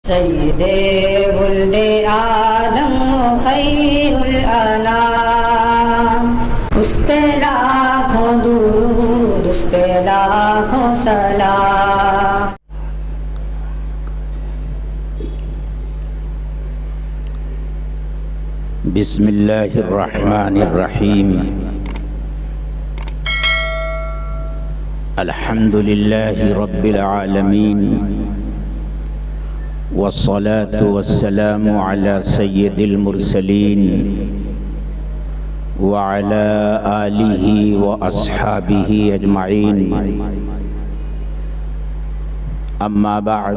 سید ولد آدم خیر الانام، اس پہ لاکھوں درود، اس پہ لاکھوں سلام۔ بسم اللہ الرحمن الرحیم۔ الحمد للہ رب العالمین، والصلاة والسلام على سید المرسلین وعلى آلہ واصحابہ اجمعین، اما بعد،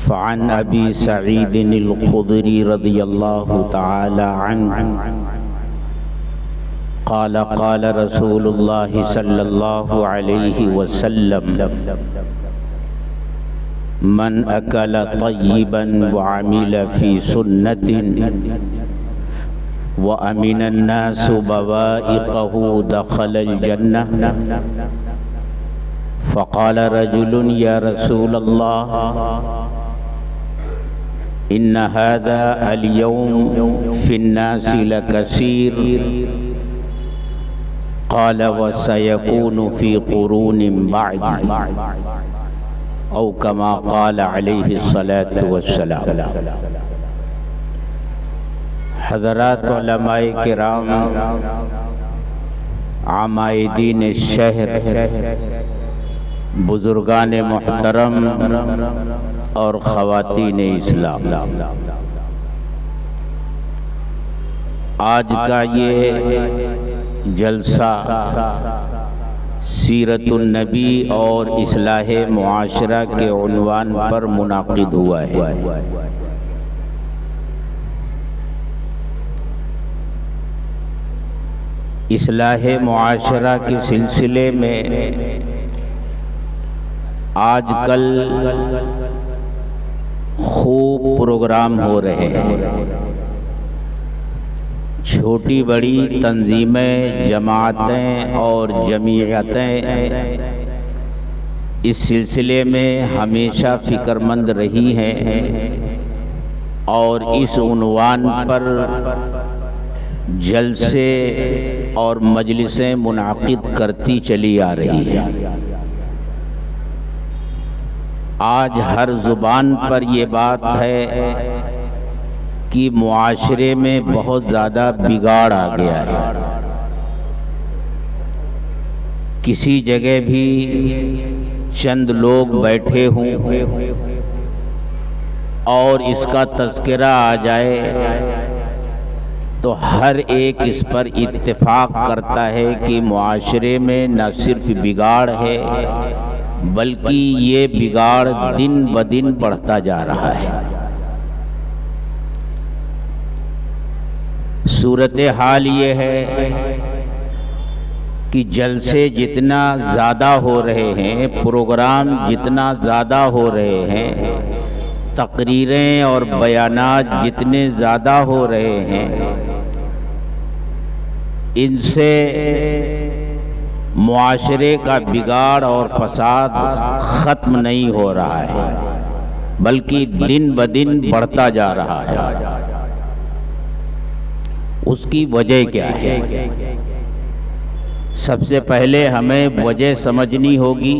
فعن ابی سعید الخدری رضی اللہ تعالی عنہ قال قال رسول اللہ صلی اللہ علیہ وسلم: من اکل طیبا وعمل فی سنت وامن الناس بوائقہ دخل الجنہ۔ فقال رجل یا رسول اللہ ان هذا اليوم في الناس لكثير، قال وسيكون في قرون بعد، او كما قال عليه الصلاة والسلام۔ حضرات علماء کرام، عمائدین الشہر، بزرگان محترم اور خواتین اسلام، آج کا یہ جلسہ سیرت النبی اور اصلاح معاشرہ کے عنوان پر منعقد ہوا ہے۔ اصلاح معاشرہ کے سلسلے میں آج کل خوب پروگرام ہو رہے ہیں، چھوٹی بڑی تنظیمیں، جماعتیں اور جمعیتیں اس سلسلے میں ہمیشہ فکر مند رہی ہیں اور اس عنوان پر جلسے اور مجلسیں منعقد کرتی چلی آ رہی ہیں۔ آج ہر زبان پر یہ بات ہے کہ معاشرے میں بہت زیادہ بگاڑ آ گیا ہے۔ کسی جگہ بھی چند لوگ بیٹھے ہوں اور اس کا تذکرہ آ جائے تو ہر ایک اس پر اتفاق کرتا ہے کہ معاشرے میں نہ صرف بگاڑ ہے بلکہ یہ بگاڑ دن بدن بڑھتا جا رہا ہے۔ صورتحال یہ ہے کہ جلسے جتنا زیادہ ہو رہے ہیں، پروگرام جتنا زیادہ ہو رہے ہیں، تقریریں اور بیانات جتنے زیادہ ہو رہے ہیں، ان سے معاشرے کا بگاڑ اور فساد ختم نہیں ہو رہا ہے بلکہ دن بدن بڑھتا جا رہا ہے۔ اس کی وجہ کیا ہے؟ سب سے پہلے ہمیں وجہ سمجھنی ہوگی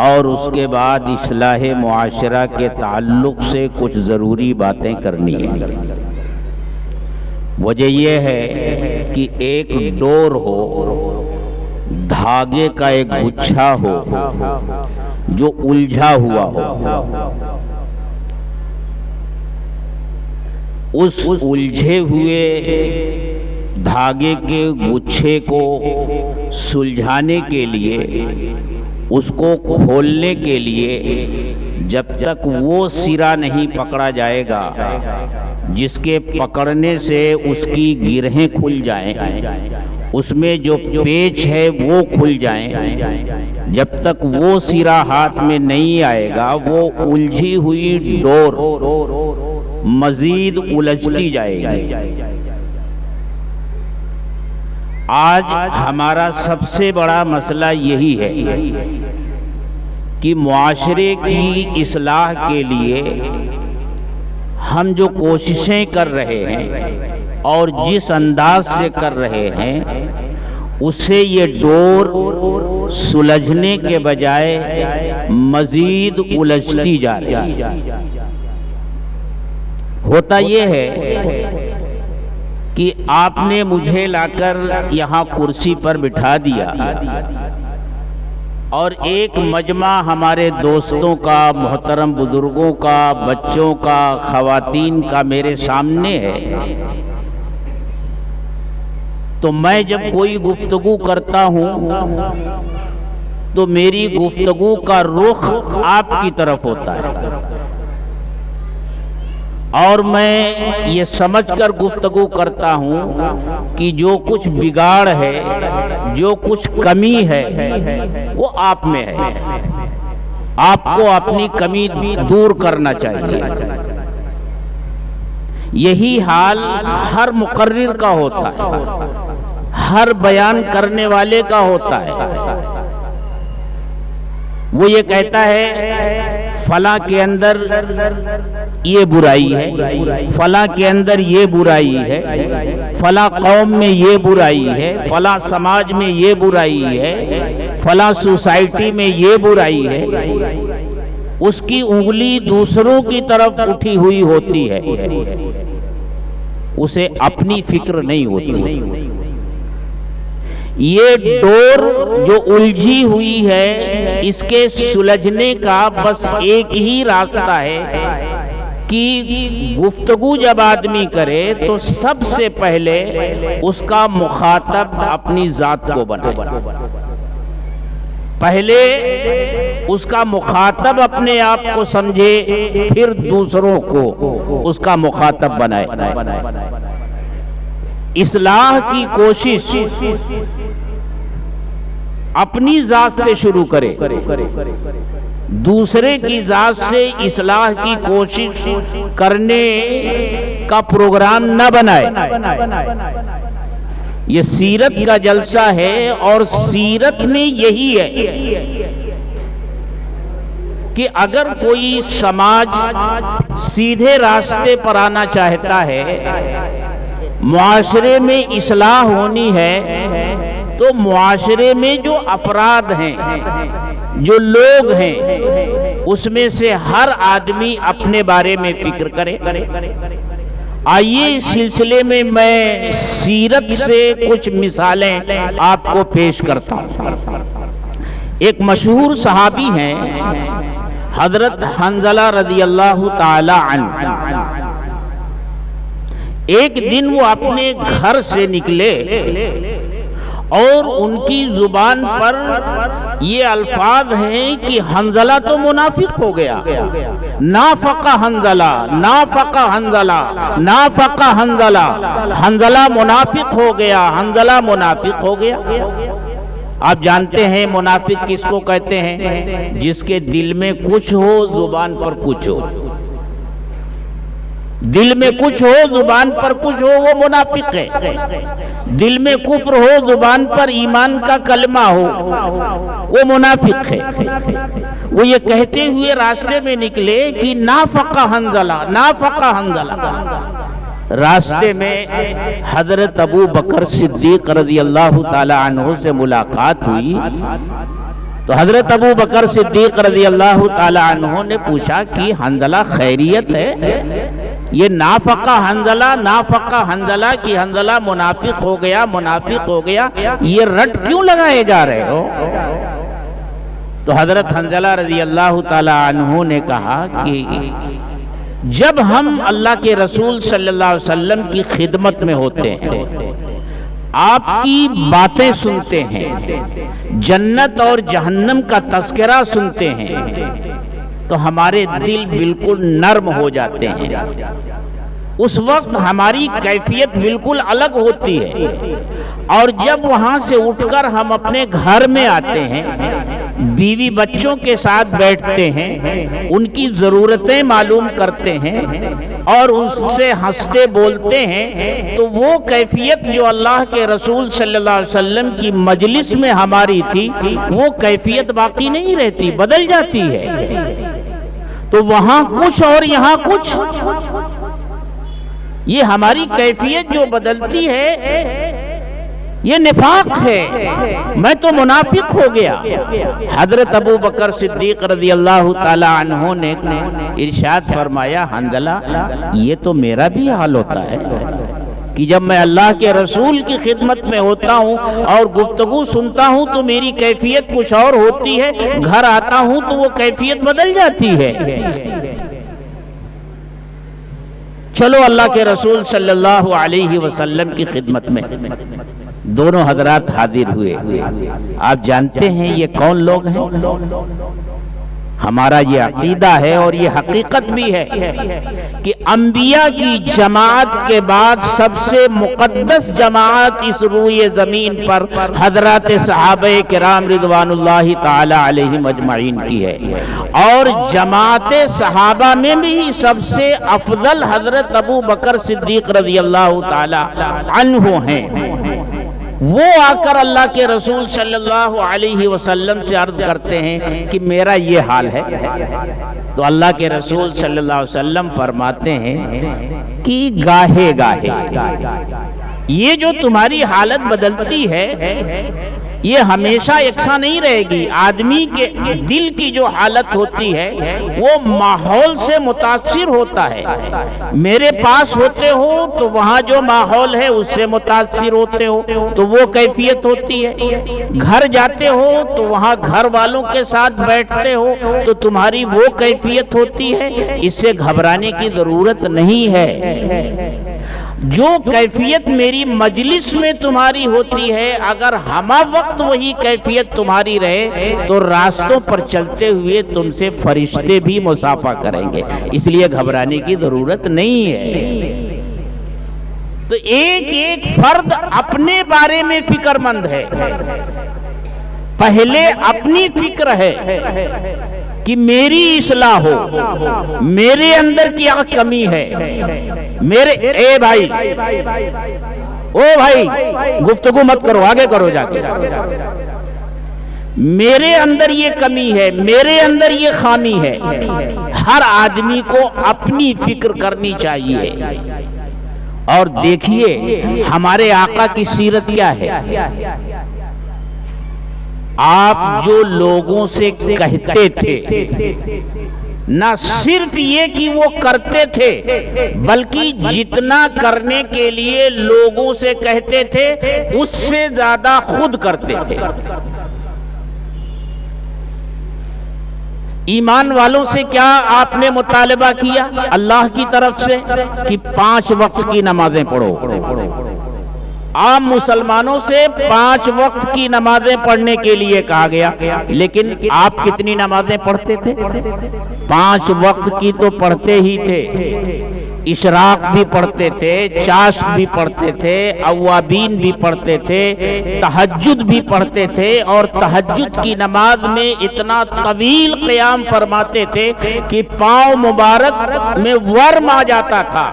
اور اس کے بعد اصلاح معاشرہ کے تعلق سے کچھ ضروری باتیں کرنی ہیں۔ وجہ یہ ہے کہ ایک ڈور ہو، دھاگے کا ایک گچھا ہو جو الجھا ہوا ہو، اس الجھے ہوئے دھاگے کے گچھے کو سلجھانے کے لیے، اس کو کھولنے کے لیے جب تک وہ سرا نہیں پکڑا جائے گا جس کے پکڑنے سے اس کی گرہیں کھل جائیں، اس میں جو پیچ ہے وہ کھل جائیں، جب تک وہ سرا ہاتھ میں نہیں آئے گا وہ الجھی ہوئی ڈور مزید الجھتی جائے گی۔ آج ہمارا سب سے بڑا مسئلہ یہی ہے کہ معاشرے کی اصلاح کے لیے ہم جو کوششیں کر رہے ہیں اور جس انداز سے کر رہے ہیں اس سے یہ ڈور سلجھنے کے بجائے مزید الجھتی جا رہی ہے۔ ہوتا یہ ہے کہ آپ نے مجھے لا کر یہاں کرسی پر بٹھا دیا اور ایک مجمع ہمارے دوستوں کا، محترم بزرگوں کا، بچوں کا، خواتین کا میرے سامنے ہے، تو میں جب کوئی گفتگو کرتا ہوں تو میری گفتگو کا رخ آپ کی طرف ہوتا ہے، اور میں یہ سمجھ کر گفتگو کرتا ہوں کہ جو کچھ بگاڑ ہے، جو کچھ کمی ہے وہ آپ میں ہے، آپ کو اپنی کمی دور کرنا چاہیے۔ یہی حال ہر مقرر کا ہوتا ہے، ہر بیان کرنے والے کا ہوتا ہے۔ وہ یہ کہتا ہے فلاں کے اندر یہ برائی ہے، فلاں کے اندر یہ برائی ہے، فلاں قوم میں یہ برائی ہے، فلاں سماج میں یہ برائی ہے، فلاں سوسائٹی میں یہ برائی ہے۔ اس کی انگلی دوسروں کی طرف اٹھی ہوئی ہوتی ہے، اسے اپنی فکر نہیں ہوتی۔ یہ ڈور جو الجھی ہوئی ہے، اس کے سلجھنے کا بس ایک ہی راستہ ہے کہ گفتگو جب آدمی کرے تو سب سے پہلے اس کا مخاطب اپنی ذات کو بنائے، پہلے اس کا مخاطب اپنے آپ کو سمجھے، پھر دوسروں کو اس کا مخاطب بنائے۔ اصلاح کی کوشش اپنی ذات سے شروع کرے، دوسرے کی ذات سے اصلاح کی کوشش کرنے کا پروگرام نہ بنائے۔ یہ سیرت کا جلسہ ہے اور سیرت میں یہی ہے کہ اگر کوئی سماج سیدھے راستے پر آنا چاہتا ہے، معاشرے میں اصلاح ہونی ہے، تو معاشرے میں جو افراد ہیں، جو لوگ ہیں، اس میں سے ہر آدمی اپنے بارے میں فکر کرے۔ آئیے اس سلسلے میں سیرت سے کچھ مثالیں آپ کو پیش کرتا ہوں۔ ایک مشہور صحابی ہیں حضرت حنظلہ رضی اللہ تعالی عنہ۔ ایک دن وہ اپنے گھر سے نکلے اور ان کی زبان پر یہ الفاظ ہیں کہ حنظلہ تو منافق ہو گیا، نافق حنظلہ، نافق حنظلہ، نافق حنظلہ، حنظلہ منافق ہو گیا، حنظلہ منافق ہو گیا۔ آپ جانتے ہیں منافق کس کو کہتے ہیں؟ جس کے دل میں کچھ ہو، زبان پر کچھ ہو۔ دل میں کچھ ہو، زبان پر کچھ ہو، وہ منافق ہے۔ دل میں کفر ہو، زبان پر ایمان کا کلمہ ہو، وہ منافق ہے۔ وہ یہ کہتے ہوئے راستے میں نکلے کہ نافق حنظلہ، نافق حنظلہ۔ راستے میں حضرت ابو بکر صدیق رضی اللہ تعالی عنہ سے ملاقات ہوئی، تو حضرت ابو بکر صدیق رضی اللہ تعالی عنہ نے پوچھا کہ حنظلہ خیریت ہے؟ یہ نافقہ حنظلہ، نافقہ حنظلہ کی حنظلہ منافق ہو گیا، منافق ہو گیا، یہ رٹ کیوں لگائے جا رہے ہو؟ تو حضرت حنظلہ رضی اللہ تعالی عنہ نے کہا کہ جب ہم اللہ کے رسول صلی اللہ علیہ وسلم کی خدمت میں ہوتے ہیں، آپ کی باتیں سنتے ہیں، جنت اور جہنم کا تذکرہ سنتے ہیں، تو ہمارے دل بالکل نرم ہو جاتے ہیں، اس وقت ہماری کیفیت بالکل الگ ہوتی ہے، اور جب وہاں سے اٹھ کر ہم اپنے گھر میں آتے ہیں، بیوی بچوں کے ساتھ بیٹھتے ہیں، ان کی ضرورتیں معلوم کرتے ہیں اور ان سے ہنستے بولتے ہیں، تو وہ کیفیت جو اللہ کے رسول صلی اللہ علیہ وسلم کی مجلس میں ہماری تھی، وہ کیفیت باقی نہیں رہتی، بدل جاتی ہے۔ تو وہاں کچھ اور یہاں کچھ، یہ ہماری کیفیت جو بدلتی ہے یہ نفاق ہے، میں تو منافق ہو گیا۔ حضرت ابو بکر صدیق رضی اللہ تعالی عنہ نے ارشاد فرمایا، حنظلہ یہ تو میرا بھی حال ہوتا ہے کہ جب میں اللہ کے رسول کی خدمت میں ہوتا ہوں اور گفتگو سنتا ہوں تو میری کیفیت کچھ اور ہوتی ہے، گھر آتا ہوں تو وہ کیفیت بدل جاتی ہے۔ چلو اللہ کے رسول صلی اللہ علیہ وسلم کی خدمت میں دونوں حضرات حاضر ہوئے۔ آپ جانتے ہیں یہ کون لوگ ہیں؟ ہمارا یہ عقیدہ ہے اور یہ حقیقت بھی ہے کہ انبیاء کی جماعت کے بعد سب سے مقدس جماعت اس روئے زمین پر حضرات صحابہ کرام رضوان اللہ تعالی علیہم اجمعین کی ہے، اور جماعت صحابہ میں بھی سب سے افضل حضرت ابو بکر صدیق رضی اللہ تعالی عنہ ہیں۔ وہ آ کر اللہ کے رسول صلی اللہ علیہ وسلم سے عرض کرتے ہیں کہ میرا یہ حال ہے، تو اللہ کے رسول صلی اللہ علیہ وسلم فرماتے ہیں کہ گاہے گاہے یہ جو تمہاری حالت بدلتی ہے یہ ہمیشہ یکساں نہیں رہے گی۔ آدمی کے دل کی جو حالت ہوتی ہے وہ ماحول سے متاثر ہوتا ہے۔ میرے پاس ہوتے ہو تو وہاں جو ماحول ہے اس سے متاثر ہوتے ہو تو وہ کیفیت ہوتی ہے، گھر جاتے ہو تو وہاں گھر والوں کے ساتھ بیٹھتے ہو تو تمہاری وہ کیفیت ہوتی ہے۔ اس سے گھبرانے کی ضرورت نہیں ہے۔ جو کیفیت میری مجلس میں تمہاری ہوتی ہے، اگر ہمہ وقت وہی کیفیت تمہاری رہے تو راستوں پر چلتے ہوئے تم سے فرشتے بھی مصافحہ کریں گے، اس لیے گھبرانے کی ضرورت نہیں ہے۔ تو ایک ایک فرد اپنے بارے میں فکر مند ہے، پہلے اپنی فکر ہے کہ میری اصلاح ہو، میرے اندر کیا کمی ہے، میرے اے بھائی، او بھائی گفتگو مت کرو، آگے کرو جا کے، میرے اندر یہ کمی ہے، میرے اندر یہ خامی ہے۔ ہر آدمی کو اپنی فکر کرنی چاہیے۔ اور دیکھیے ہمارے آقا کی سیرت کیا ہے۔ آپ جو لوگوں سے کہتے تھے، نہ صرف یہ کہ وہ کرتے تھے بلکہ جتنا کرنے کے لیے لوگوں سے کہتے تھے اس سے زیادہ خود کرتے تھے۔ ایمان والوں سے کیا آپ نے مطالبہ کیا اللہ کی طرف سے کہ 5 وقت کی نمازیں پڑھو؟ عام مسلمانوں سے 5 وقت کی نمازیں پڑھنے کے لیے کہا گیا، لیکن آپ کتنی نمازیں پڑھتے تھے؟ 5 وقت کی تو پڑھتے ہی تھے، اشراق بھی پڑھتے تھے، چاشت بھی پڑھتے تھے، اوابین بھی پڑھتے تھے، تہجد بھی پڑھتے تھے، اور تہجد کی نماز میں اتنا طویل قیام فرماتے تھے کہ پاؤں مبارک میں ورم آ جاتا تھا۔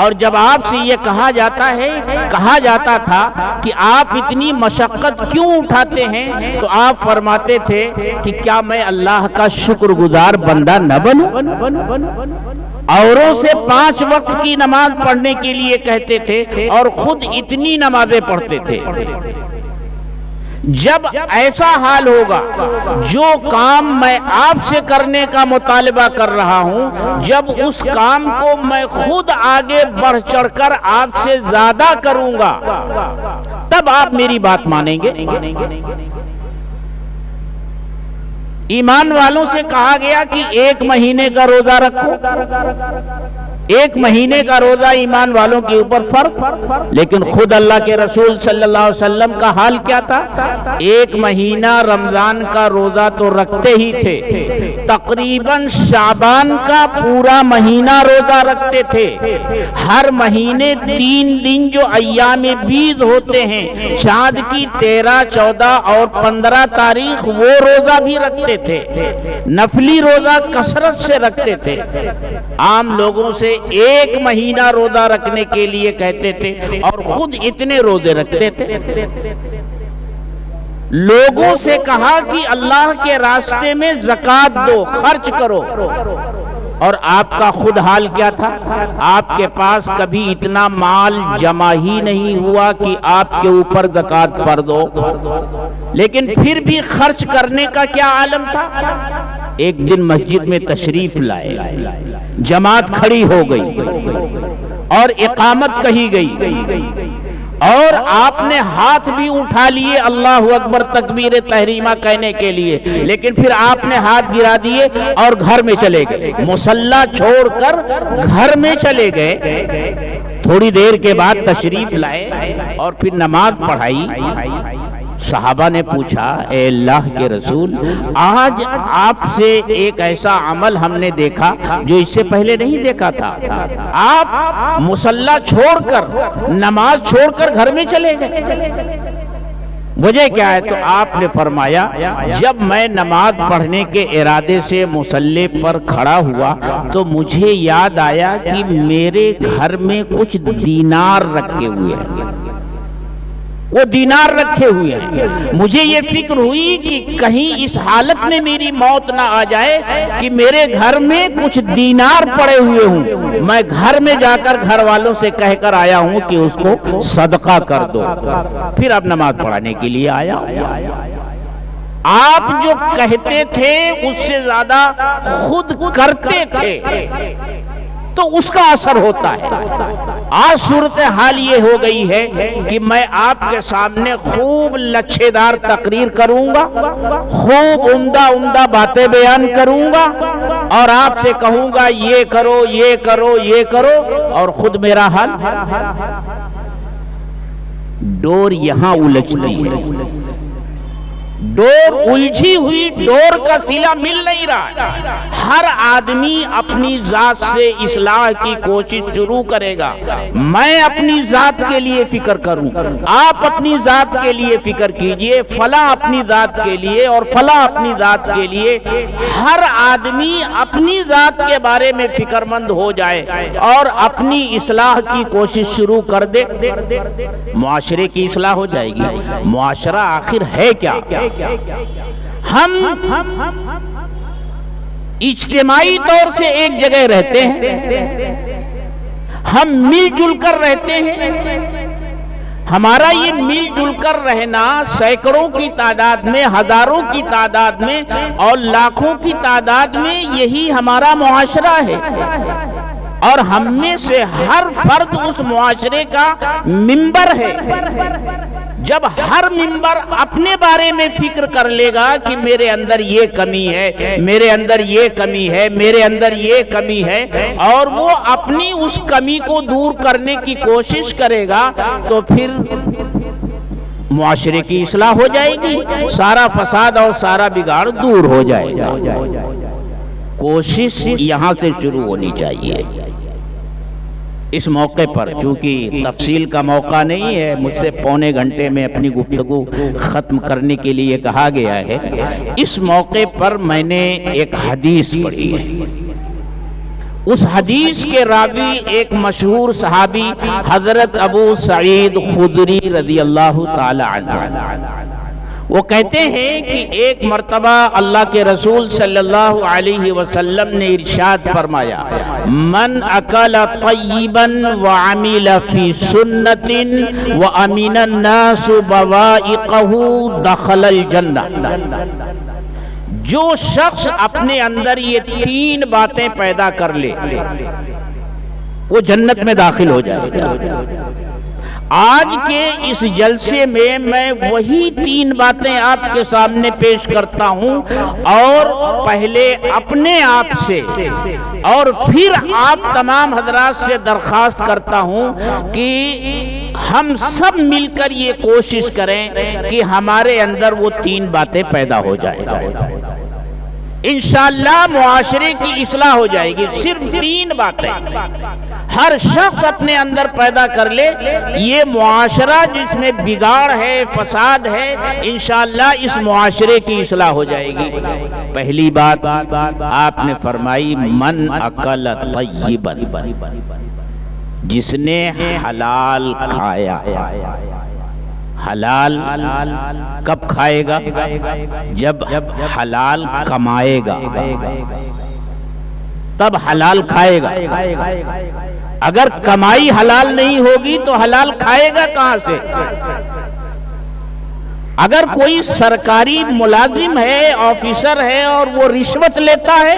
اور جب آپ سے یہ کہا جاتا تھا کہ آپ اتنی مشقت کیوں اٹھاتے ہیں تو آپ فرماتے تھے کہ کیا میں اللہ کا شکر گزار بندہ نہ بنوں؟ اوروں سے 5 وقت کی نماز پڑھنے کے لیے کہتے تھے اور خود اتنی نمازیں پڑھتے تھے۔ جب ایسا حال ہوگا، جو کام میں آپ سے کرنے کا مطالبہ کر رہا ہوں، جب اس کام کو میں خود آگے بڑھ چڑھ کر آپ سے زیادہ کروں گا تب آپ میری بات مانیں گے۔ ایمان والوں سے کہا گیا کہ 1 مہینے کا روزہ رکھو، ایک مہینے کا روزہ ایمان والوں کے اوپر فرض، لیکن خود اللہ کے رسول صلی اللہ علیہ وسلم کا حال کیا تھا؟ ایک مہینہ رمضان کا روزہ تو رکھتے ہی تھے، تقریباً شعبان کا پورا مہینہ روزہ رکھتے تھے، ہر مہینے 3 دن جو ایام بیض ہوتے ہیں، چاند کی 13، 14 اور 15 تاریخ، وہ روزہ بھی رکھتے تھے، نفلی روزہ کثرت سے رکھتے تھے۔ عام لوگوں سے ایک مہینہ روزہ رکھنے کے لیے کہتے تھے اور خود اتنے روزے رکھتے تھے۔ لوگوں سے کہا کہ اللہ کے راستے میں زکوٰۃ دو، خرچ کرو، اور آپ کا خود حال کیا تھا؟ آپ کے پاس کبھی اتنا مال جمع ہی نہیں ہوا کہ آپ کے اوپر زکوٰۃ فرض ہو، لیکن پھر بھی خرچ کرنے کا کیا عالم تھا؟ ایک دن مسجد میں تشریف لائے، جماعت کھڑی ہو گئی اور اقامت کہی گئی، اور آپ نے ہاتھ بھی اٹھا لیے اللہ اکبر تکبیر تحریمہ کہنے کے لیے، لیکن پھر آپ نے ہاتھ گرا دیے اور گھر میں چلے گئے، مصلی چھوڑ کر گھر میں چلے گئے۔ تھوڑی دیر کے بعد تشریف لائے اور پھر نماز پڑھائی۔ صحابہ نے پوچھا، اے اللہ کے رسول، آج آپ سے ایک ایسا عمل ہم نے دیکھا جو اس سے پہلے نہیں دیکھا تھا، آپ مصلی چھوڑ کر، نماز چھوڑ کر گھر میں چلے گئے، وجہ کیا ہے؟ تو آپ نے فرمایا، جب میں نماز پڑھنے کے ارادے سے مصلی پر کھڑا ہوا تو مجھے یاد آیا کہ میرے گھر میں کچھ دینار رکھے ہوئے ہیں، وہ دینار رکھے ہوئے ہیں۔ مجھے یہ فکر ہوئی کہ کہیں اس حالت میں میری موت نہ آ جائے کہ میرے گھر میں کچھ دینار پڑے ہوئے ہوں، میں گھر میں جا کر گھر والوں سے کہہ کر آیا ہوں کہ اس کو صدقہ کر دو، پھر اب نماز پڑھانے کے لیے آیا۔ آپ جو کہتے تھے اس سے زیادہ خود کرتے تھے تو اس کا اثر ہوتا ہے۔ آج صورتحال یہ ہو گئی ہے کہ میں آپ کے سامنے خوب لچھے دار تقریر کروں گا، خوب عمدہ باتیں بیان کروں گا، اور آپ سے کہوں گا یہ کرو، یہ کرو، یہ کرو، اور خود میرا حال ڈور یہاں الجھتی ہے، ڈور الجھی ہوئی ڈور کا سلا مل نہیں رہا۔ ہر آدمی اپنی ذات سے اصلاح کی کوشش شروع کرے گا، میں اپنی ذات کے لیے فکر کروں، آپ اپنی ذات کے لیے فکر کیجئے، فلاں اپنی ذات کے لیے اور فلاں اپنی ذات کے لیے، ہر آدمی اپنی ذات کے بارے میں فکر مند ہو جائے اور اپنی اصلاح کی کوشش شروع کر دے، معاشرے کی اصلاح ہو جائے گی۔ معاشرہ آخر ہے کیا؟ ہم اجتماعی طور سے ایک جگہ رہتے ہیں، ہم مل جل کر رہتے ہیں، ہمارا یہ مل جل کر رہنا سینکڑوں کی تعداد میں، ہزاروں کی تعداد میں اور لاکھوں کی تعداد میں، یہی ہمارا معاشرہ ہے، اور ہم میں سے ہر فرد اس معاشرے کا ممبر ہے۔ جب ہر ممبر اپنے بارے میں فکر کر لے گا کہ میرے اندر یہ کمی ہے، میرے اندر یہ کمی ہے، میرے اندر یہ کمی ہے، اور وہ اپنی اس کمی کو دور کرنے کی کوشش کرے گا، تو پھر معاشرے کی اصلاح ہو جائے گی، سارا فساد اور سارا بگاڑ دور ہو جائے گا۔ کوشش یہاں سے شروع ہونی چاہیے۔ اس موقع پر چونکہ تفصیل کا موقع نہیں ہے، مجھ سے پونے گھنٹے میں اپنی گفتگو ختم کرنے کے لیے کہا گیا ہے، اس موقع پر میں نے ایک حدیث پڑھی ہے۔ اس حدیث کے راوی ایک مشہور صحابی حضرت ابو سعید خدری رضی اللہ تعالی عنہ، وہ کہتے ہیں کہ ایک مرتبہ اللہ کے رسول صلی اللہ علیہ وسلم نے ارشاد فرمایا، من اکل طیبا وعمل فی سنت وامن الناس بوائقہ دخل الجنہ۔ جو شخص اپنے اندر یہ 3 باتیں پیدا کر لے وہ جنت میں داخل ہو جائے گا۔ آج کے اس جلسے میں وہی 3 باتیں آپ کے سامنے پیش کرتا ہوں، اور پہلے اپنے آپ سے اور پھر آپ تمام حضرات سے درخواست کرتا ہوں کہ ہم سب مل کر یہ کوشش کریں کہ ہمارے اندر وہ 3 باتیں پیدا ہو جائیں۔ انشاءاللہ معاشرے کی اصلاح ہو جائے گی۔ صرف 3 باتیں ہر شخص اپنے اندر پیدا کر لے، یہ معاشرہ جس میں بگاڑ ہے، فساد ہے، انشاءاللہ اس معاشرے کی اصلاح ہو جائے گی۔ پہلی بات آپ نے فرمائی من اکل طیبا، جس نے حلال کھایا۔ حلال کب کھائے گا؟ جب حلال کمائے گا تب حلال کھائے گا۔ اگر کمائی حلال نہیں ہوگی تو حلال کھائے گا کہاں سے؟ اگر کوئی سرکاری ملازم ہے، آفیسر ہے، اور وہ رشوت لیتا ہے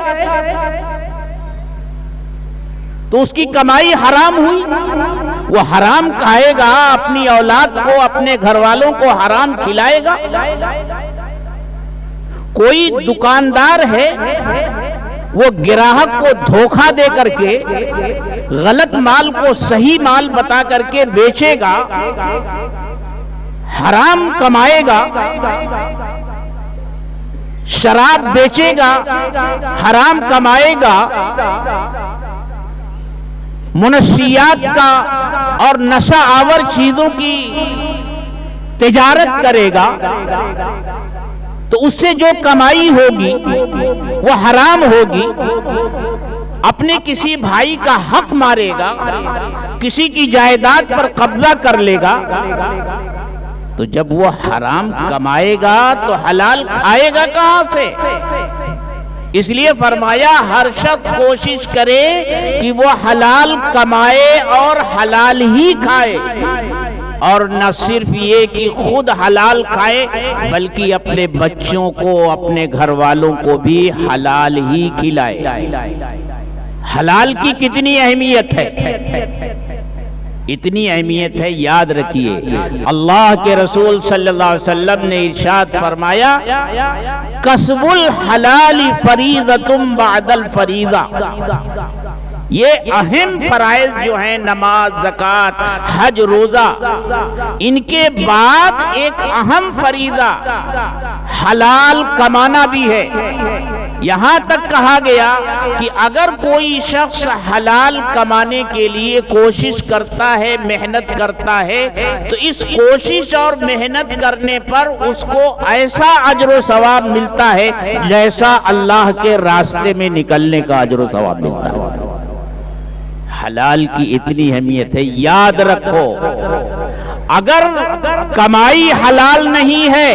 تو اس کی کمائی حرام ہوئی، وہ حرام کھائے گا، اپنی اولاد کو، اپنے گھر والوں کو حرام کھلائے گا۔ کوئی دکاندار ہے، وہ گراہک کو دھوکہ دے کر کے غلط مال کو صحیح مال بتا کر کے بیچے گا، حرام کمائے گا، شراب بیچے گا، حرام کمائے گا، منشیات کا اور نشہ آور چیزوں کی تجارت کرے گا، تو اس سے جو کمائی ہوگی وہ حرام ہوگی۔ اپنے کسی بھائی کا حق مارے گا، کسی کی جائیداد پر قبضہ کر لے گا، تو جب وہ حرام کمائے گا تو حلال کھائے گا کہاں سے؟ اس لیے فرمایا ہر شخص کوشش کرے کہ وہ حلال کمائے اور حلال ہی کھائے، اور نہ صرف یہ کہ خود حلال کھائے بلکہ اپنے بچوں کو، اپنے گھر والوں کو بھی حلال ہی کھلائے۔ حلال کی کتنی اہمیت ہے، اتنی اہمیت ہے، یاد رکھیے۔ اللہ کے رسول صلی اللہ علیہ وسلم نے ارشاد فرمایا کسب الحلال فریضۃ بعد الفریضہ، یہ اہم فرائض جو ہیں نماز، زکوٰۃ، حج، روزہ، ان کے بعد ایک اہم فریضہ حلال کمانا بھی ہے۔ یہاں تک کہا گیا کہ اگر کوئی شخص حلال کمانے کے لیے کوشش کرتا ہے، محنت کرتا ہے، تو اس کوشش اور محنت کرنے پر اس کو ایسا اجر و ثواب ملتا ہے جیسا اللہ کے راستے میں نکلنے کا اجر و ثواب ملتا ہے۔ حلال کی اتنی اہمیت ہے، یاد رکھو۔ اگر کمائی حلال نہیں ہے،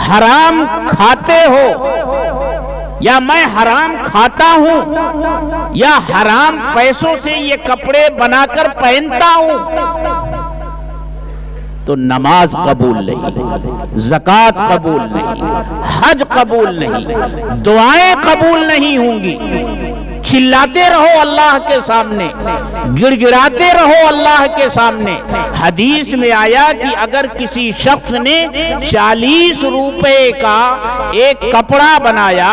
حرام کھاتے ہو، یا میں حرام کھاتا ہوں، یا حرام پیسوں سے یہ کپڑے بنا کر پہنتا ہوں، تو نماز قبول نہیں، زکوٰۃ قبول نہیں، حج قبول نہیں، دعائیں قبول نہیں ہوں گی۔ چلاتے رہو اللہ کے سامنے، گڑ گڑاتے رہو اللہ کے سامنے۔ حدیث میں آیا کہ اگر کسی شخص نے 40 روپے کا ایک کپڑا بنایا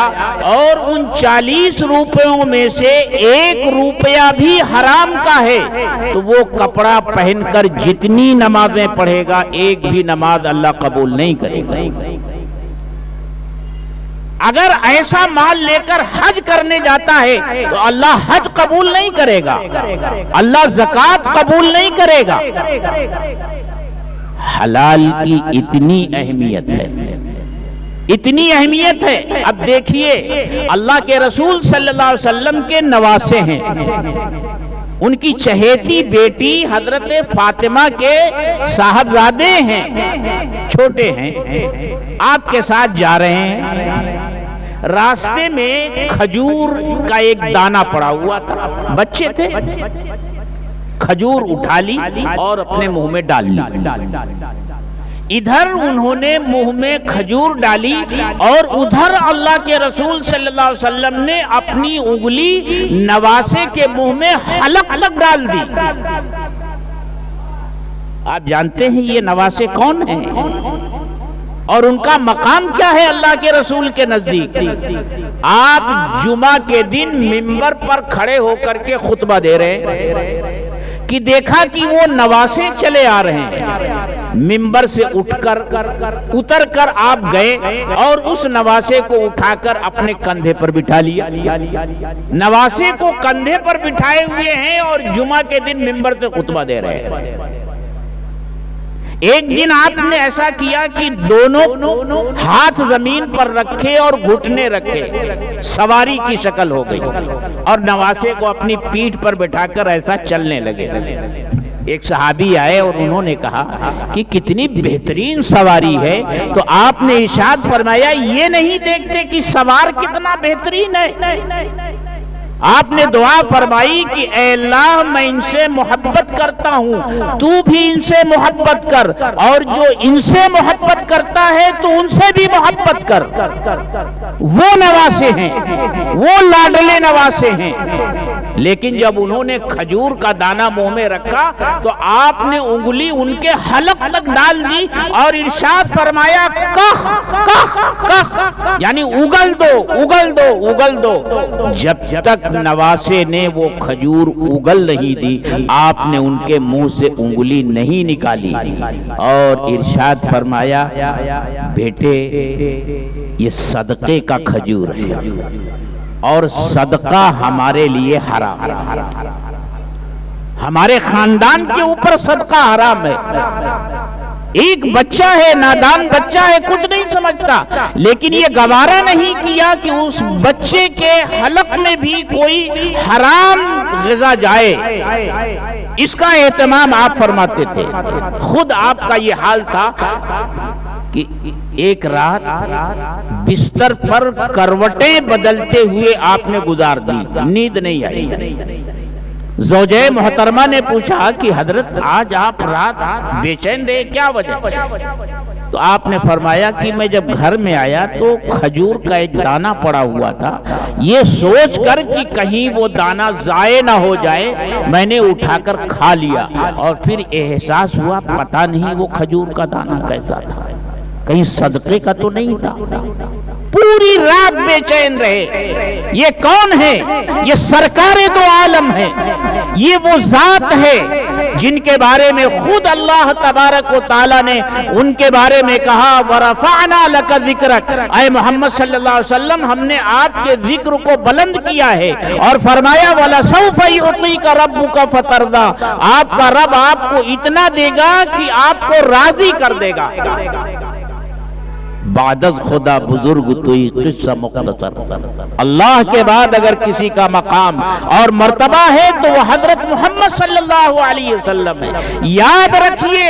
اور ان 40 روپیوں میں سے 1 روپیہ بھی حرام کا ہے، تو وہ کپڑا پہن کر جتنی نمازیں پڑھے گا، ایک بھی نماز اللہ قبول نہیں کرے گا۔ اگر ایسا مال لے کر حج کرنے جاتا ہے تو اللہ حج قبول نہیں کرے گا، اللہ زکوٰۃ قبول نہیں کرے گا۔ حلال کی اتنی اہمیت ہے، اتنی اہمیت ہے۔ اب دیکھیے اللہ کے رسول صلی اللہ علیہ وسلم کے نواسے ہیں، ان کی چہیتی بیٹی حضرت فاطمہ کے صاحبزادے ہیں، چھوٹے ہیں، آپ کے ساتھ جا رہے ہیں، راستے میں کھجور کا ایک دانہ پڑا ہوا تھا، بچے تھے، کھجور اٹھا لی اور اپنے منہ میں ڈال لی۔ ادھر انہوں نے منہ میں کھجور ڈالی اور ادھر اللہ کے رسول صلی اللہ علیہ وسلم نے اپنی انگلی نواسے کے منہ میں حلق تک ڈال دی۔ آپ جانتے ہیں یہ نواسے کون ہیں اور ان کا مقام کیا ہے اللہ کے رسول کے نزدیک؟ آپ جمعہ کے دن ممبر پر کھڑے ہو کر کے خطبہ دے رہے ہیں کہ دیکھا کہ وہ نواسے چلے آ رہے ہیں، ممبر سے اتر کر آپ گئے اور اس نواسے کو اٹھا کر اپنے کندھے پر بٹھا لیا۔ نواسے کو کندھے پر بٹھائے ہوئے ہیں اور جمعہ کے دن ممبر سے خطبہ دے رہے ہیں۔ ایک دن آپ نے ایسا کیا کہ دونوں ہاتھ زمین پر رکھے اور گھٹنے رکھے، سواری کی شکل ہو گئی، اور نواسے کو اپنی پیٹھ پر بٹھا کر ایسا چلنے لگے۔ ایک صحابی آئے اور انہوں نے کہا کہ کتنی بہترین سواری ہے، تو آپ نے ارشاد فرمایا یہ نہیں دیکھتے کہ سوار کتنا بہترین ہے؟ آپ نے دعا فرمائی کہ اے اللہ میں ان سے محبت کرتا ہوں، تو بھی ان سے محبت کر، اور جو ان سے محبت کرتا ہے تو ان سے بھی محبت کر۔ وہ نواسے ہیں، وہ لاڈلے نواسے ہیں۔ لیکن جب انہوں نے کھجور کا دانہ منہ میں رکھا تو آپ نے انگلی ان کے حلق تک ڈال دی اور ارشاد فرمایا کخ کخ کخ، یعنی اگل دو اگل دو اگل دو۔ جب تک نواسے نے وہ کھجور اگل نہیں دی آپ نے ان کے منہ سے انگلی نہیں نکالی اور ارشاد فرمایا بیٹے یہ صدقے کا کھجور ہے اور صدقہ ہمارے لیے حرام، ہمارے خاندان کے اوپر صدقہ حرام ہے۔ ایک بچہ ہے، نادان بچہ ہے، کچھ نہیں سمجھتا، لیکن یہ گوارا نہیں کیا کہ اس بچے کے حلق میں بھی کوئی حرام غذا جائے، اس کا اہتمام آپ فرماتے تھے۔ خود آپ کا یہ حال تھا کہ ایک رات بستر پر کروٹیں بدلتے ہوئے آپ نے گزار دی، نیند نہیں آئی۔ زوجہ محترمہ نے پوچھا کہ حضرت آج آپ رات بے چین رہے، کیا وجہ؟ تو آپ نے فرمایا کہ میں جب گھر میں آیا تو کھجور کا ایک دانہ پڑا ہوا تھا، یہ سوچ کر کہ کہیں وہ دانہ ضائع نہ ہو جائے میں نے اٹھا کر کھا لیا، اور پھر احساس ہوا پتہ نہیں وہ کھجور کا دانہ کیسا تھا، کہیں صدقے کا تو نہیں تھا۔ پوری رات بے چین رہے۔ یہ کون ہے؟ یہ سرکار دو عالم ہے، یہ وہ ذات ہے جن کے بارے میں خود اللہ تبارک و تعالی نے ان کے بارے میں کہا وَرَفَعْنَا لَكَ ذِكْرَكَ، اے محمد صلی اللہ علیہ وسلم ہم نے آپ کے ذکر کو بلند کیا ہے، اور فرمایا وَلَسَوْفَ يُعْطِيكَ رَبُّكَ فَتَرْضَىٰ، آپ کا رب آپ کو اتنا دے گا کہ آپ کو راضی کر دے گا۔ بعد از خدا بزرگ توئی قصہ مختصر، اللہ کے بعد اگر کسی کا مقام اور مرتبہ ہے تو وہ حضرت محمد صلی اللہ علیہ وسلم ہے۔ یاد رکھیے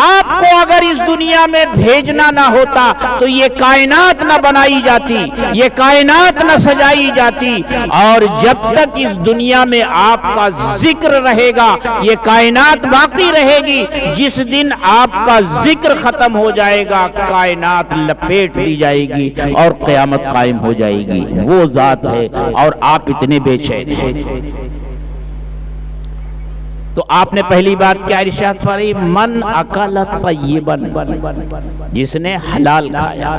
آپ کو اگر اس دنیا میں بھیجنا نہ ہوتا تو یہ کائنات نہ بنائی جاتی، یہ کائنات نہ سجائی جاتی، اور جب تک اس دنیا میں آپ کا ذکر رہے گا یہ کائنات باقی رہے گی۔ جس دن آپ کا ذکر ختم ہو جائے گا کائنات لپیٹ لی جائے گی اور قیامت قائم ہو جائے گی۔ وہ ذات ہے اور آپ اتنے بے چین ہیں۔ تو آپ نے پہلی بات کیا ارشاد فرمائی؟ من اکل طیبا، جس نے حلال کھایا۔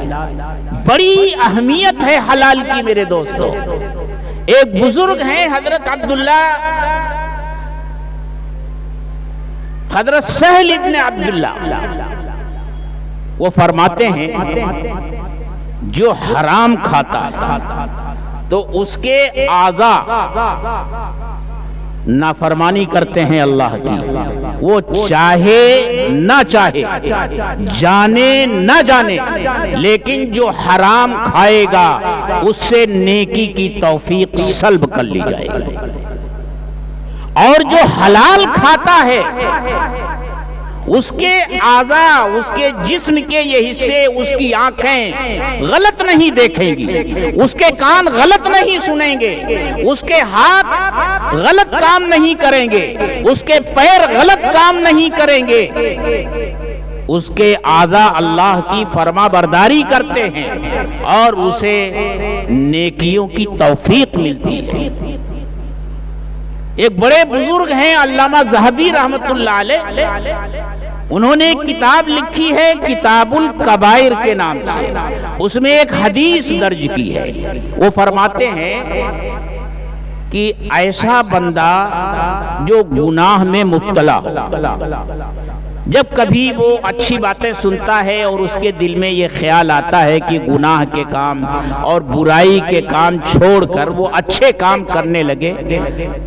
بڑی اہمیت ہے حلال کی میرے دوستو۔ ایک بزرگ ہیں حضرت عبداللہ، حضرت سہل ابن عبداللہ، وہ فرماتے ہیں جو حرام کھاتا ہے تو اس کے اعضاء نافرمانی کرتے ہیں اللہ کی، وہ چاہے نہ چاہے، جانے نہ جانے، لیکن جو حرام کھائے گا اس سے نیکی کی توفیق سلب کر لی جائے گی، اور جو حلال کھاتا ہے اس کے اعضاء، اس کے جسم کے یہ حصے، اس کی آنکھیں غلط نہیں دیکھیں گی، اس کے کان غلط نہیں سنیں گے، اس کے ہاتھ غلط کام نہیں کریں گے، اس کے پیر غلط کام نہیں کریں گے، اس کے اعضاء اللہ کی فرما برداری کرتے ہیں اور اسے نیکیوں کی توفیق ملتی ہے۔ ایک بڑے بزرگ ہیں علامہ ذہبی رحمت اللہ علیہ، انہوں نے ایک کتاب لکھی ہے کتاب الکبائر کے نام سے، اس میں ایک حدیث درج کی ہے۔ وہ فرماتے ہیں کہ ایسا بندہ جو گناہ میں مبتلا ہو، جب کبھی وہ اچھی باتیں سنتا ہے اور اس کے دل میں یہ خیال آتا ہے کہ گناہ کے کام اور برائی کے کام چھوڑ کر وہ اچھے کام کرنے لگے،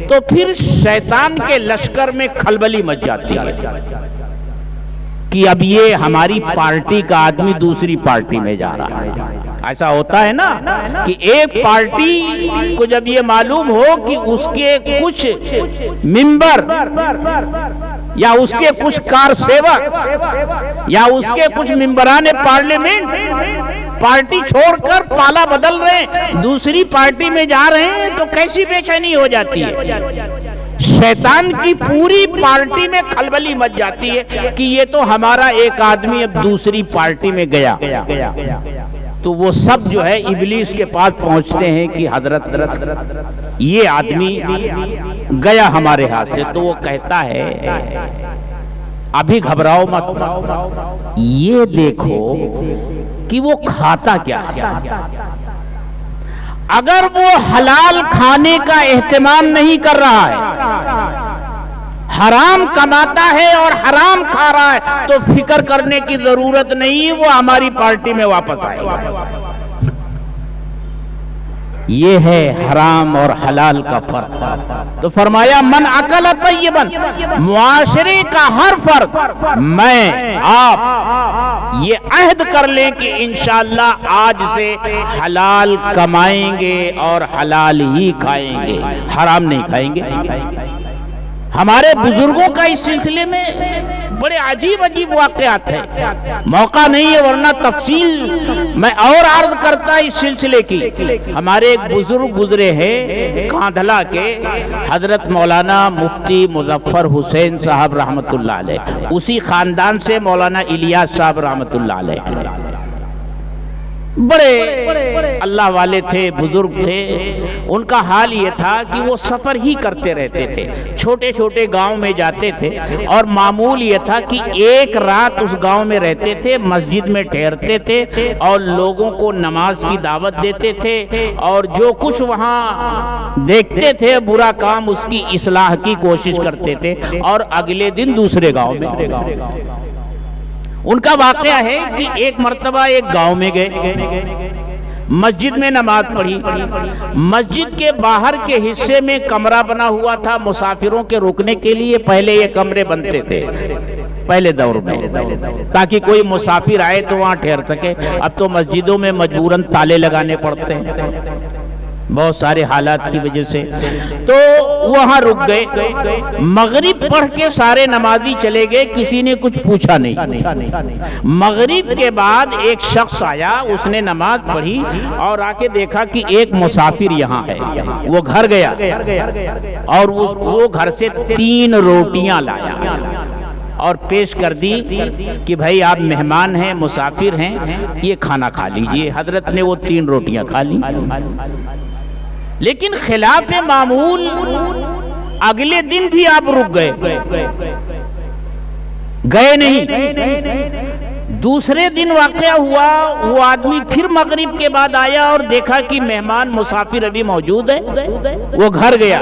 تو پھر شیطان کے لشکر میں کھلبلی مچ جاتی ہے کہ اب یہ ہماری پارٹی کا آدمی دوسری پارٹی میں جا رہا ہے۔ ایسا ہوتا ہے نا کہ ایک پارٹی کو جب یہ معلوم ہو کہ اس کے کچھ ممبر یا اس کے کچھ کار سیوک یا اس کے کچھ ممبران پارلیمنٹ پارٹی چھوڑ کر پالا بدل رہے ہیں، دوسری پارٹی میں جا رہے ہیں، تو کیسی بے چینی ہو جاتی ہے۔ شیطان کی پوری پارٹی میں کھلبلی مچ جاتی ہے کہ یہ تو ہمارا ایک آدمی اب دوسری پارٹی میں گیا، تو وہ سب جو ہے ابلیس کے پاس پہنچتے ہیں کہ حضرت یہ آدمی گیا ہمارے ہاتھ سے، تو وہ کہتا ہے ابھی گھبراؤ مت، یہ دیکھو کہ وہ کھاتا کیا ہے۔ اگر وہ حلال کھانے کا اہتمام نہیں کر رہا ہے، حرام کماتا ہے اور حرام کھا رہا ہے، تو فکر کرنے کی ضرورت نہیں، وہ ہماری پارٹی میں واپس آئے گا۔ یہ ہے حرام اور حلال کا فرق۔ تو فرمایا من اکل طیبا، معاشرے کا ہر فرد، میں آپ یہ عہد کر لیں کہ انشاءاللہ آج سے حلال کمائیں گے اور حلال ہی کھائیں گے، حرام نہیں کھائیں گے۔ ہمارے بزرگوں کا اس سلسلے میں بڑے عجیب عجیب واقعات ہیں، موقع نہیں ہے ورنہ تفصیل میں اور عرض کرتا اس سلسلے کی۔ ہمارے ایک بزرگ گزرے ہیں کاندھلا کے، حضرت مولانا مفتی مظفر حسین صاحب رحمت اللہ علیہ، اسی خاندان سے مولانا الیاس صاحب رحمت اللہ علیہ، بڑے اللہ والے تھے، بزرگ تھے۔ ان کا حال یہ تھا کہ وہ سفر ہی کرتے رہتے تھے، چھوٹے چھوٹے گاؤں میں جاتے تھے، اور معمول یہ تھا کہ ایک رات اس گاؤں میں رہتے تھے، مسجد میں ٹھہرتے تھے اور لوگوں کو نماز کی دعوت دیتے تھے، اور جو کچھ وہاں دیکھتے تھے برا کام اس کی اصلاح کی کوشش کرتے تھے، اور اگلے دن دوسرے گاؤں میں۔ ان کا واقعہ ہے کہ ایک مرتبہ ایک گاؤں میں گئے، مسجد میں نماز پڑھی، مسجد کے باہر کے حصے میں کمرہ بنا ہوا تھا مسافروں کے رکنے کے لیے۔ پہلے یہ کمرے بنتے تھے پہلے دور میں، تاکہ کوئی مسافر آئے تو وہاں ٹھہر سکے۔ اب تو مسجدوں میں مجبوراً تالے لگانے پڑتے ہیں بہت سارے حالات کی وجہ سے، تو وہاں رک گئے۔ مغرب پڑھ کے سارے نمازی چلے گئے، کسی نے کچھ پوچھا نہیں۔ مغرب کے بعد ایک شخص آیا، اس نے نماز پڑھی اور آ کے دیکھا کہ ایک مسافر یہاں ہے۔ وہ گھر گیا اور وہ گھر سے 3 روٹیاں لایا اور پیش کر دی کہ بھائی آپ مہمان ہیں، مسافر ہیں، یہ کھانا کھا لیجئے۔ حضرت نے وہ 3 روٹیاں کھا لی، لیکن خلاف معمول اگلے دن بھی آپ رک گئے نہیں۔ دوسرے دن واقعہ ہوا، وہ آدمی پھر مغرب کے بعد آیا اور دیکھا کہ مہمان مسافر ابھی موجود ہے، وہ گھر گیا،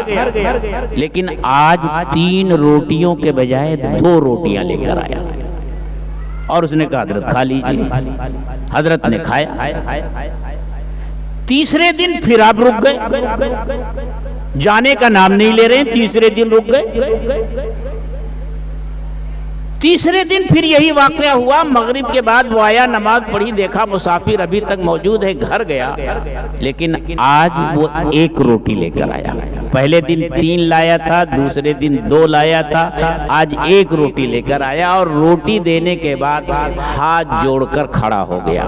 لیکن آج 3 روٹیوں کے بجائے 2 روٹیاں لے کر آیا، اور اس نے کہا حضرت کھا لیجیے۔ حضرت نے کھایا۔ تیسرے دن پھر آپ رک گئے، جانے کا نام نہیں لے رہے، تیسرے دن رک گئے۔ تیسرے دن پھر یہی واقعہ ہوا، مغرب کے بعد وہ آیا، نماز پڑھی، دیکھا مسافر ابھی تک موجود ہے، گھر گیا، لیکن آج وہ 1 روٹی لے کر آیا۔ پہلے دن 3 لایا تھا، دوسرے دن 2 لایا تھا، آج 1 روٹی لے کر آیا، اور روٹی دینے کے بعد ہاتھ جوڑ کر کھڑا ہو گیا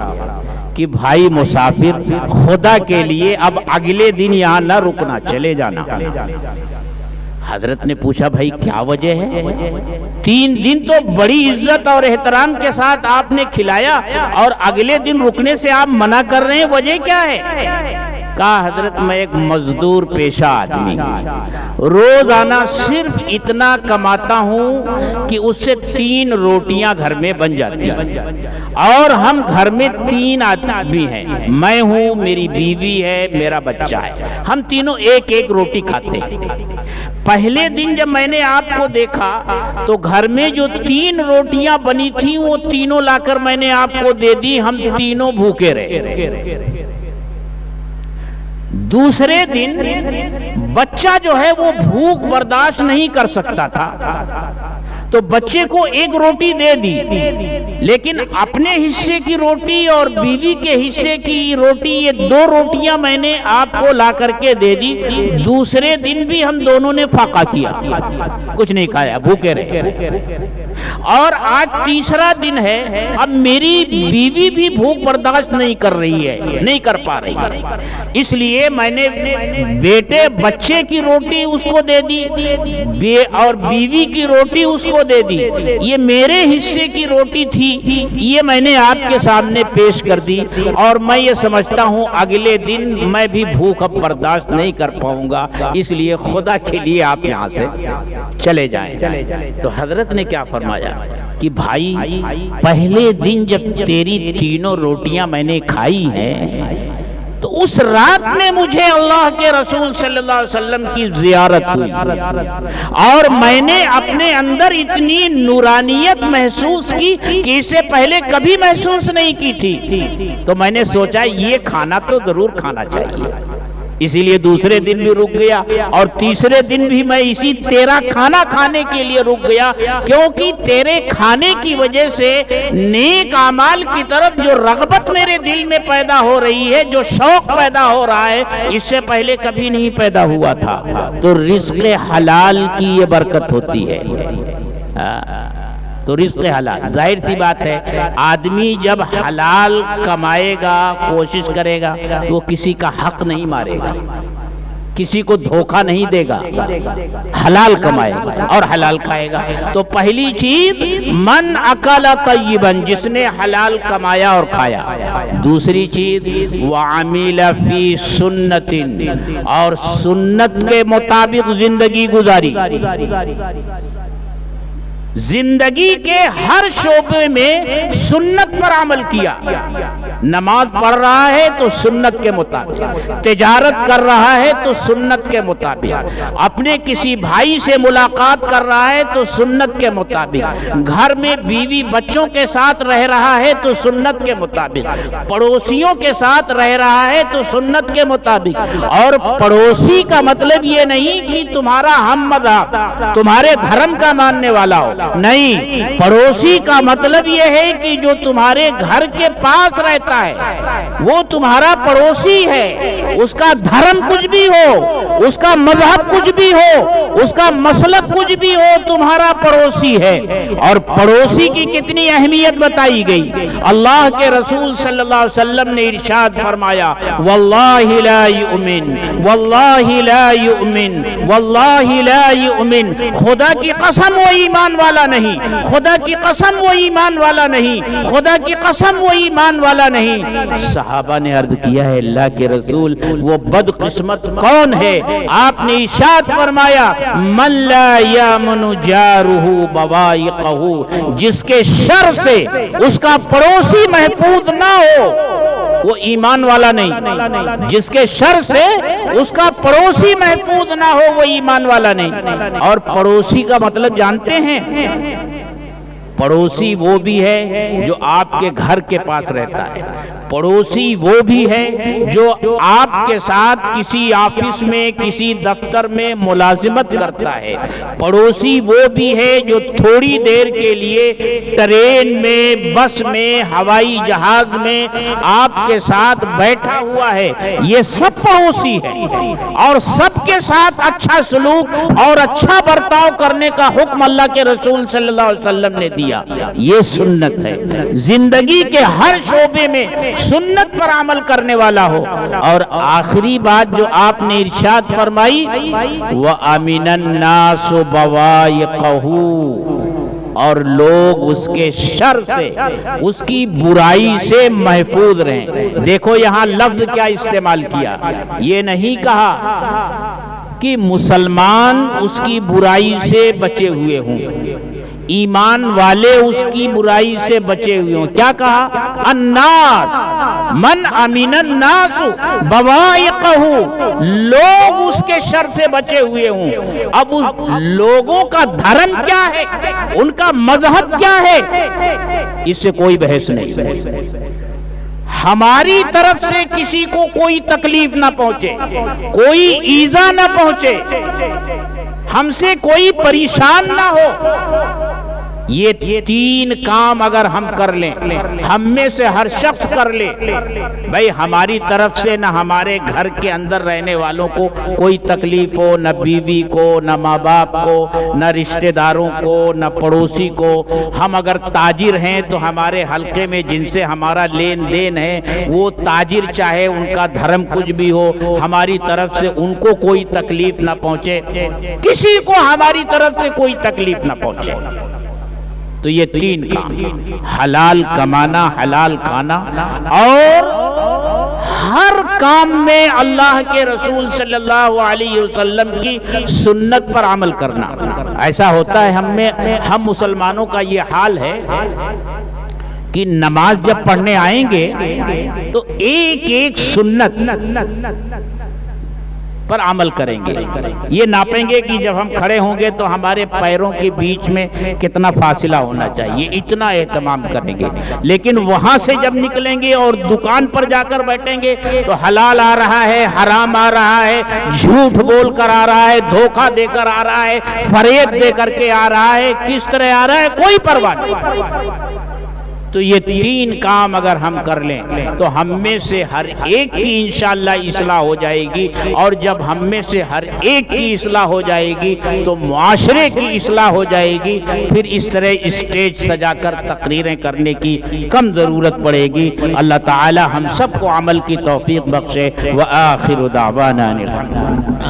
کہ بھائی مسافر، خدا کے لیے اب اگلے دن یہاں نہ رکنا، چلے جانا۔ حضرت نے پوچھا بھائی کیا وجہ ہے؟ 3 دن تو بڑی عزت اور احترام کے ساتھ آپ نے کھلایا، اور اگلے دن رکنے سے آپ منع کر رہے ہیں، وجہ کیا ہے؟ کہا حضرت میں ایک مزدور پیشہ آدمی روزانہ صرف اتنا کماتا ہوں کہ اس سے 3 روٹیاں گھر میں بن جاتی ہیں، اور ہم گھر میں 3 آدمی ہیں، میں ہوں، میری بیوی ہے، میرا بچہ ہے، ہم تینوں ایک ایک روٹی کھاتے ہیں۔ پہلے دن جب میں نے آپ کو دیکھا تو گھر میں جو 3 روٹیاں بنی تھیں وہ تینوں لا کر میں نے آپ کو دے دی، ہم تینوں بھوکے رہے۔ دوسرے دن بچہ جو ہے وہ بھوک برداشت نہیں کر سکتا تھا، تو بچے کو 1 روٹی دے دی، لیکن اپنے حصے کی روٹی اور بیوی کے حصے کی روٹی، یہ 2 روٹیاں میں نے آپ کو لا کر کے دے دی۔ دوسرے دن بھی ہم دونوں نے فاقہ کیا، کچھ نہیں کھایا، بھوکے رہے۔ اور آج تیسرا دن ہے، اب میری بیوی بھی بھوک برداشت نہیں کر رہی ہے، نہیں کر پا رہی ہے، اس لیے میں نے بیٹے بچے کی روٹی اس کو دے دی اور بیوی کی روٹی اس کو دے دی۔ یہ میرے حصے کی روٹی تھی، یہ میں نے آپ کے سامنے پیش کر دی، اور میں یہ سمجھتا ہوں اگلے دن میں بھی بھوک اب برداشت نہیں کر پاؤں گا، اس لیے خدا کے لیے آپ یہاں سے چلے جائیں۔ تو حضرت نے کیا فرمایا کہ بھائی پہلے دن جب تیری 3 روٹیاں میں نے کھائی ہیں تو اس رات میں مجھے اللہ کے رسول صلی اللہ علیہ وسلم کی زیارت ہوئی، اور میں نے اپنے اندر اتنی نورانیت محسوس کی کہ اس سے پہلے کبھی محسوس نہیں کی تھی۔ تو میں نے سوچا یہ کھانا تو ضرور کھانا چاہیے، اسی لیے دوسرے دن بھی رک گیا، اور تیسرے دن بھی میں اسی تیرا کھانا کھانے کے لیے رک گیا، کیونکہ تیرے کھانے کی وجہ سے نیک اعمال کی طرف جو رغبت میرے دل میں پیدا ہو رہی ہے، جو شوق پیدا ہو رہا ہے، اس سے پہلے کبھی نہیں پیدا ہوا تھا۔ تو رزق حلال کی یہ برکت ہوتی ہے۔ تو رزق حلال، ظاہر سی بات ہے، آدمی جب حلال کمائے گا، کوشش کرے گا، تو وہ کسی کا حق نہیں مارے گا، کسی کو دھوکہ نہیں دے گا، حلال کمائے گا اور حلال کھائے گا۔ تو پہلی چیز من اکل طیبا، جس نے حلال کمایا اور کھایا۔ دوسری چیز وعمل فی سنت، اور سنت کے مطابق زندگی گزاری، زندگی کے ہر شعبے میں سنت پر عمل کیا۔ نماز پڑھ رہا ہے تو سنت کے مطابق، تجارت کر رہا ہے تو سنت کے مطابق، اپنے کسی بھائی سے ملاقات کر رہا ہے تو سنت کے مطابق، گھر میں بیوی بچوں کے ساتھ رہ رہا ہے تو سنت کے مطابق، پڑوسیوں کے ساتھ رہ رہا ہے تو سنت کے مطابق۔ اور پڑوسی کا مطلب یہ نہیں کہ تمہارا ہم مذہب، تمہارے دھرم کا ماننے والا ہو، نہیں، پڑوسی کا مطلب یہ ہے کہ جو تمہارے گھر کے پاس رہتا ہے وہ تمہارا پڑوسی ہے، اس کا دھرم کچھ بھی ہو، اس کا مذہب کچھ بھی ہو، اس کا مسلک کچھ بھی ہو، تمہارا پڑوسی ہے۔ اور پڑوسی کی کتنی اہمیت بتائی گئی۔ اللہ کے رسول صلی اللہ علیہ وسلم نے ارشاد فرمایا واللہ لا یؤمن، واللہ لا یؤمن، واللہ لا یؤمن، خدا کی قسم وہ ایمان والا نہیں، خدا کی قسم وہ ایمان والا نہیں، خدا کی قسم وہ ایمان والا نہیں۔ صحابہ نے عرض کیا ہے اللہ کے رسول وہ بد قسمت کون ہے؟ آپ نے ارشاد فرمایا من لا یامن جارہ بوائقہ، جس کے شر سے اس کا پڑوسی محفوظ نہ ہو وہ ایمان والا نہیں، جس کے شر سے اس کا پڑوسی محفوظ نہ ہو وہ ایمان والا نہیں۔ اور پڑوسی کا مطلب جانتے ہیں؟ پڑوسی وہ بھی ہے جو آپ کے گھر کے پاس رہتا ہے، پڑوسی وہ بھی ہے جو آپ کے ساتھ کسی آفس میں، کسی دفتر میں ملازمت کرتا ہے، پڑوسی وہ بھی ہے جو تھوڑی دیر کے لیے ٹرین میں، بس میں، ہوائی جہاز میں آپ کے ساتھ بیٹھا ہوا ہے، یہ سب پڑوسی ہے۔ اور سب کے ساتھ اچھا سلوک اور اچھا برتاؤ کرنے کا حکم اللہ کے رسول صلی اللہ علیہ وسلم نے دیا، یہ سنت ہے۔ زندگی کے ہر شعبے میں سنت پر عمل کرنے والا ہو۔ اور آخری بات جو آپ نے ارشاد فرمائی وَأَمِنَ النَّاسُ بَوَائِقَهُ، اور لوگ اس کے شر سے، اس کی برائی سے محفوظ رہیں۔ دیکھو یہاں لفظ کیا استعمال کیا، یہ نہیں کہا کہ مسلمان اس کی برائی سے بچے ہوئے ہوں، ایمان والے اس کی برائی سے بچے ہوئے ہوں۔ کیا کہا؟ الناس من امین الناس بوائقہ، لوگ اس کے شر سے بچے ہوئے ہوں۔ اب اس لوگوں کا دھرم کیا ہے، ان کا مذہب کیا ہے، اس سے کوئی بحث نہیں۔ ہماری طرف سے کسی کو کوئی تکلیف نہ پہنچے، کوئی ایذا نہ پہنچے، ہم سے کوئی پریشان نہ ہو، یہ تین کام اگر ہم کر لیں، ہم میں سے ہر شخص کر لے، بھئی ہماری طرف سے نہ ہمارے گھر کے اندر رہنے والوں کو کوئی تکلیف ہو، نہ بیوی کو، نہ ماں باپ کو، نہ رشتہ داروں کو، نہ پڑوسی کو۔ ہم اگر تاجر ہیں تو ہمارے حلقے میں جن سے ہمارا لین دین ہے وہ تاجر، چاہے ان کا دھرم کچھ بھی ہو، ہماری طرف سے ان کو کوئی تکلیف نہ پہنچے، کسی کو ہماری طرف سے کوئی تکلیف نہ پہنچے۔ تو یہ تین کام، حلال کمانا، حلال کھانا، اور ہر کام میں اللہ کے رسول صلی اللہ علیہ وسلم کی سنت پر عمل کرنا۔ ایسا ہوتا ہے ہم مسلمانوں کا یہ حال ہے کہ نماز جب پڑھنے آئیں گے تو ایک ایک سنت پر عمل کریں گے، یہ ناپیں گے کہ جب ہم کھڑے ہوں گے تو ہمارے پیروں کے بیچ میں کتنا فاصلہ ہونا چاہیے، اتنا اہتمام کریں گے۔ لیکن وہاں سے جب نکلیں گے اور دکان پر جا کر بیٹھیں گے تو حلال آ رہا ہے، حرام آ رہا ہے، جھوٹ بول کر آ رہا ہے، دھوکہ دے کر آ رہا ہے، فریب دے کر کے آ رہا ہے، کس طرح آ رہا ہے، کوئی پرواہ نہیں۔ تو یہ تین کام اگر ہم کر لیں تو ہم میں سے ہر ایک کی انشاءاللہ اصلاح ہو جائے گی، اور جب ہم میں سے ہر ایک کی اصلاح ہو جائے گی تو معاشرے کی اصلاح ہو جائے گی۔ پھر اس طرح اسٹیج سجا کر تقریریں کرنے کی کم ضرورت پڑے گی۔ اللہ تعالی ہم سب کو عمل کی توفیق بخشے۔ وآخر دعوانا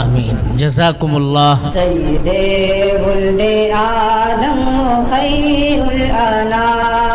آمین۔ جزاکم اللہ۔ سید ولد آدم خیر الانام